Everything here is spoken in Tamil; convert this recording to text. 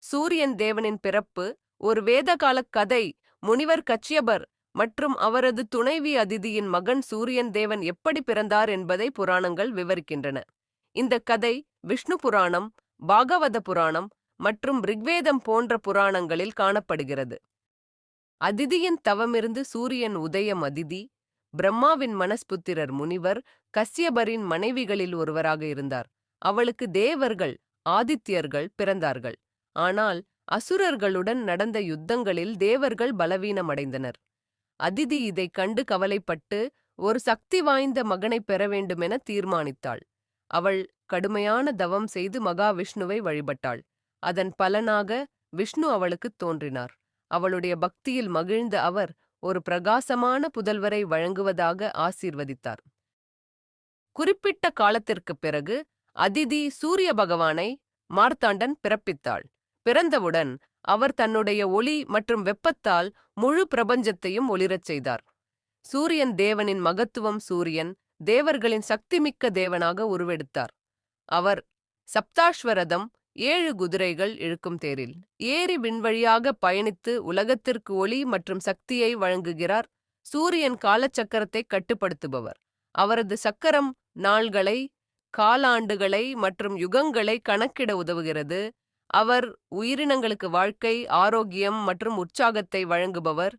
சூரியன் தேவனின் பிறப்பு ஒரு வேதகால கதை. முனிவர் கச்சியபர் மற்றும் அவரது துணைவி அதிதியின் மகன் சூரியன் தேவன் எப்படி பிறந்தார் என்பதை புராணங்கள் விவரிக்கின்றன. இந்த கதை விஷ்ணு புராணம், பாகவத புராணம் மற்றும் ரிக்வேதம் போன்ற புராணங்களில் காணப்படுகிறது. அதிதியின் தவமிருந்து சூரியன் உதயம். அதிதி பிரம்மாவின் மனஸ்புத்திரர் முனிவர் கஸ்யபரின் மனைவிகளில் ஒருவராக இருந்தார். அவளுக்கு தேவர்கள், ஆதித்யர்கள் பிறந்தார்கள். ஆனால் அசுரர்களுடன் நடந்த யுத்தங்களில் தேவர்கள் பலவீனமடைந்தனர். அதிதி இதைக் கண்டு கவலைப்பட்டு ஒரு சக்தி வாய்ந்த மகனை பெற வேண்டுமென தீர்மானித்தாள். அவள் கடுமையான தவம் செய்து மகாவிஷ்ணுவை வழிபட்டாள். அதன் பலனாக விஷ்ணு அவளுக்குத் தோன்றினார். அவளுடைய பக்தியில் மகிழ்ந்த அவர் ஒரு பிரகாசமான புதல்வரை வழங்குவதாக ஆசீர்வதித்தார். குறிப்பிட்ட காலத்திற்குப் பிறகு அதிதி சூரிய பகவானை மார்த்தாண்டன் பிறப்பித்தாள். பிறந்தவுடன் அவர் தன்னுடைய ஒளி மற்றும் வெப்பத்தால் முழு பிரபஞ்சத்தையும் ஒளிரச் செய்தார். சூரியன் தேவனின் மகத்துவம். சூரியன் தேவர்களின் சக்திமிக்க தேவனாக உருவெடுத்தார். அவர் சப்தாஸ்வரதம் 7 குதிரைகள் இழுக்கும் தேரில் ஏறி விண்வழியாக பயணித்து உலகத்திற்கு ஒளி மற்றும் சக்தியை வழங்குகிறார். சூரியன் காலச்சக்கரத்தை கட்டுப்படுத்துபவர். அவரது சக்கரம் நாள்களை, காலாண்டுகளை மற்றும் யுகங்களை கணக்கிட உதவுகிறது. அவர் உயிரினங்களுக்கு வாழ்க்கை, ஆரோக்கியம் மற்றும் உற்சாகத்தை வழங்குபவர்.